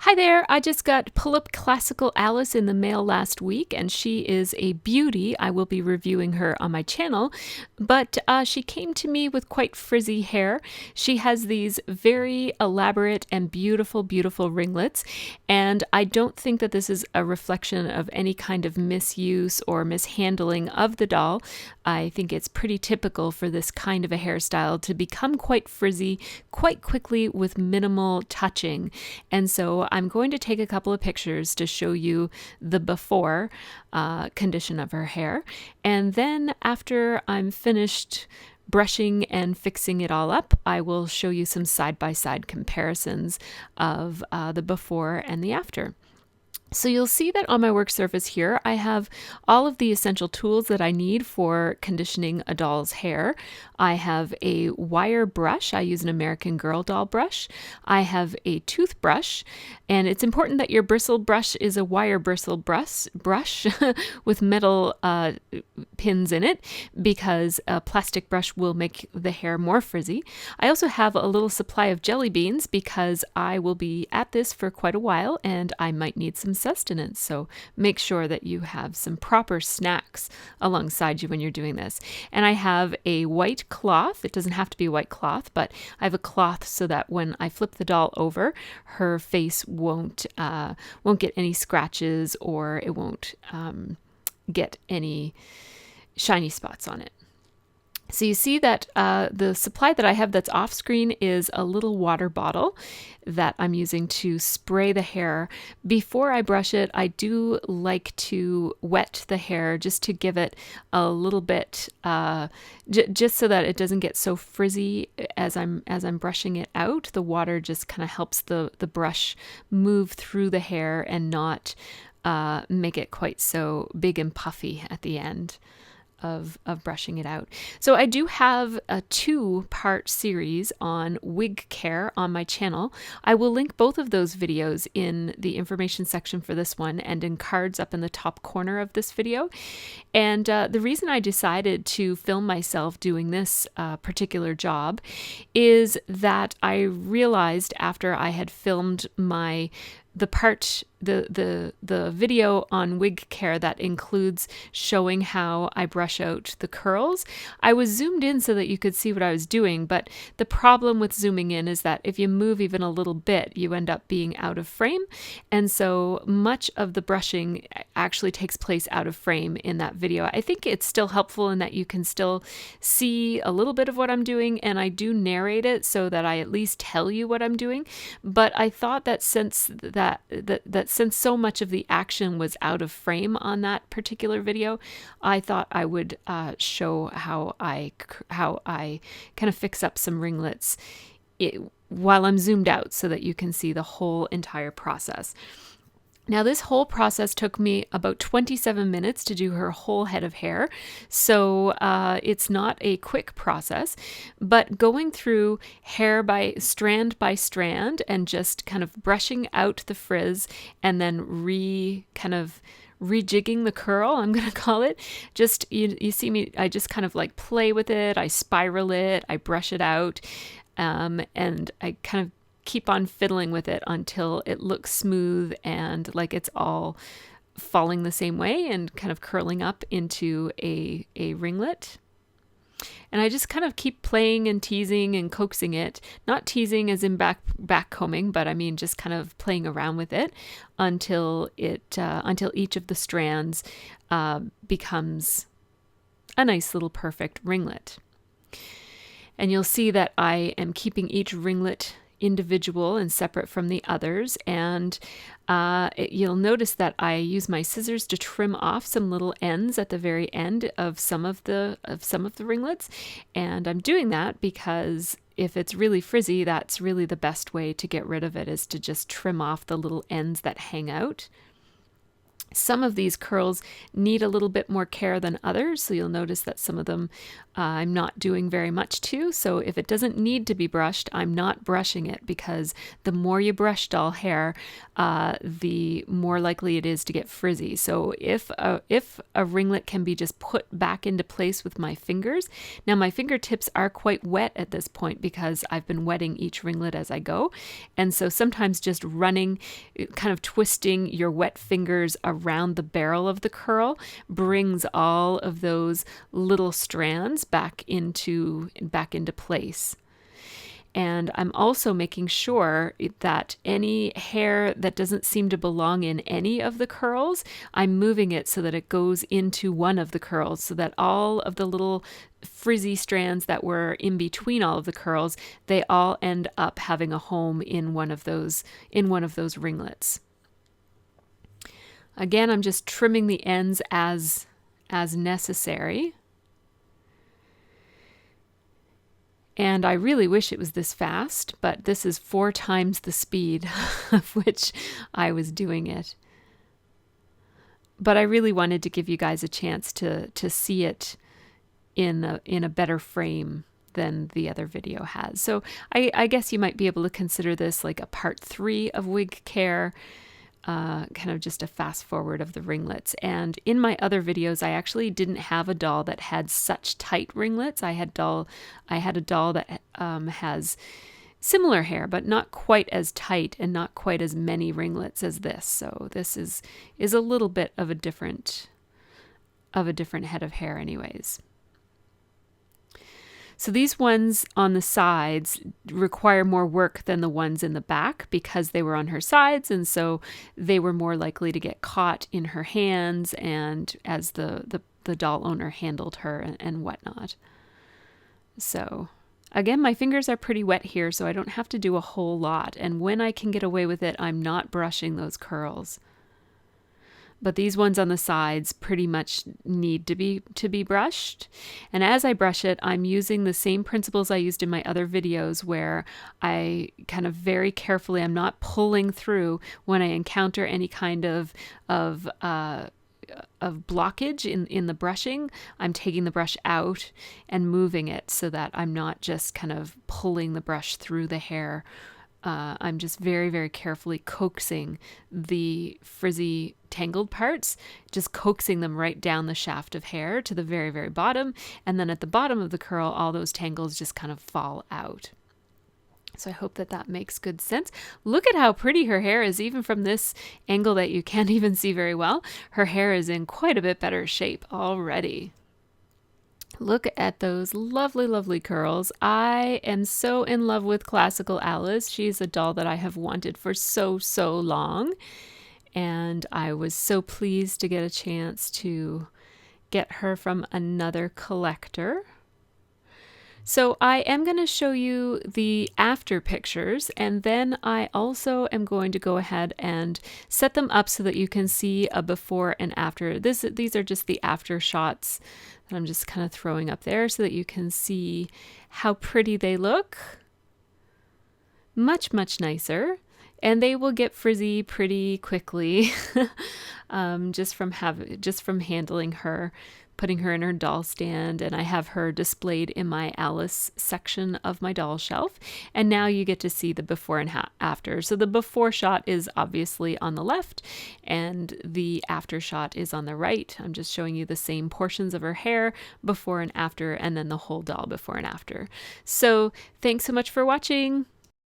Hi there, I just got Pullip Classical Alice in the mail last week, and she is a beauty. I will be reviewing her on my channel, but she came to me with quite frizzy hair. She has these very elaborate and beautiful, beautiful ringlets, and I don't think that this is a reflection of any kind of misuse or mishandling of the doll. I think it's pretty typical for this kind of a hairstyle to become quite frizzy quite quickly with minimal touching, and so I'm going to take a couple of pictures to show you the before condition of her hair. And then after I'm finished brushing and fixing it all up, I will show you some side-by-side comparisons of the before and the after. So you'll see that on my work surface here, I have all of the essential tools that I need for conditioning a doll's hair. I have a wire brush. I use an American Girl doll brush. I have a toothbrush, and it's important that your bristle brush is a wire bristle brush with metal pins in it, because a plastic brush will make the hair more frizzy. I also have a little supply of jelly beans because I will be at this for quite a while and I might need some sustenance, so make sure that you have some proper snacks alongside you when you're doing this. And I have a white cloth. It doesn't have to be a white cloth, but I have a cloth so that when I flip the doll over, her face won't get any scratches, or it won't get any shiny spots on it. So you see that the supply that I have that's off screen is a little water bottle that I'm using to spray the hair. Before I brush it, I do like to wet the hair just to give it a little bit, just so that it doesn't get so frizzy as I'm brushing it out. The water just kind of helps the brush move through the hair and not make it quite so big and puffy at the end of brushing it out. So I do have a 2-part series on wig care on my channel. I will link both of those videos in the information section for this one and in cards up in the top corner of this video. And the reason I decided to film myself doing this particular job is that I realized after I had filmed the video on wig care that includes showing how I brush out the curls. I was zoomed in so that you could see what I was doing, but the problem with zooming in is that if you move even a little bit, you end up being out of frame. And so much of the brushing actually takes place out of frame in that video. I think it's still helpful in that you can still see a little bit of what I'm doing, and I do narrate it so that I at least tell you what I'm doing. But I thought that since since so much of the action was out of frame on that particular video, I thought I would show how I kind of fix up some ringlets while I'm zoomed out so that you can see the whole entire process. Now, this whole process took me about 27 minutes to do her whole head of hair, so it's not a quick process, but going through hair by strand and just kind of brushing out the frizz and then rejigging the curl, I'm going to call it. Just, you see me, I just kind of like play with it, I spiral it, I brush it out, and I kind of keep on fiddling with it until it looks smooth and like it's all falling the same way and kind of curling up into a ringlet. And I just kind of keep playing and teasing and coaxing it, not teasing as in back combing, but I mean just kind of playing around with it until each of the strands becomes a nice little perfect ringlet. And you'll see that I am keeping each ringlet individual and separate from the others, and you'll notice that I use my scissors to trim off some little ends at the very end of some of the ringlets, and I'm doing that because if it's really frizzy, that's really the best way to get rid of it, is to just trim off the little ends that hang out. Some of these curls need a little bit more care than others, so you'll notice that some of them I'm not doing very much to. So if it doesn't need to be brushed, I'm not brushing it, because the more you brush doll hair, the more likely it is to get frizzy. So if a ringlet can be just put back into place with my fingers, now my fingertips are quite wet at this point because I've been wetting each ringlet as I go, and so sometimes just running, kind of twisting your wet fingers around the barrel of the curl brings all of those little strands back into place. And I'm also making sure that any hair that doesn't seem to belong in any of the curls, I'm moving it so that it goes into one of the curls, so that all of the little frizzy strands that were in between all of the curls, they all end up having a home in one of those ringlets. Again, I'm just trimming the ends as necessary. And I really wish it was this fast, but this is 4 times the speed of which I was doing it. But I really wanted to give you guys a chance to see it in a better frame than the other video has. So I guess you might be able to consider this like a part 3 of wig care. Kind of just a fast forward of the ringlets. And in my other videos, I actually didn't have a doll that had such tight ringlets. I had a doll that has similar hair, but not quite as tight and not quite as many ringlets as this. So this is a little bit of a different head of hair anyways. So these ones on the sides require more work than the ones in the back because they were on her sides, and so they were more likely to get caught in her hands and as the doll owner handled her and whatnot. So again, my fingers are pretty wet here, so I don't have to do a whole lot, and when I can get away with it, I'm not brushing those curls. But these ones on the sides pretty much need to be brushed. And as I brush it, I'm using the same principles I used in my other videos, where I kind of very carefully, I'm not pulling through when I encounter any kind of blockage in the brushing. I'm taking the brush out and moving it so that I'm not just kind of pulling the brush through the hair. I'm just very, very carefully coaxing the frizzy tangled parts, just coaxing them right down the shaft of hair to the very, very bottom. And then at the bottom of the curl, all those tangles just kind of fall out. So I hope that makes good sense. Look at how pretty her hair is, even from this angle that you can't even see very well. Her hair is in quite a bit better shape already. Look at those lovely, lovely curls. I am so in love with Classical Alice. She's a doll that I have wanted for so, so long. And I was so pleased to get a chance to get her from another collector. So I am going to show you the after pictures, and then I also am going to go ahead and set them up so that you can see a before and after. These are just the after shots that I'm just kind of throwing up there so that you can see how pretty they look. Much, much nicer. And they will get frizzy pretty quickly just from handling her, putting her in her doll stand, and I have her displayed in my Alice section of my doll shelf. And now you get to see the before and after. So the before shot is obviously on the left, and the after shot is on the right. I'm just showing you the same portions of her hair before and after, and then the whole doll before and after. So thanks so much for watching.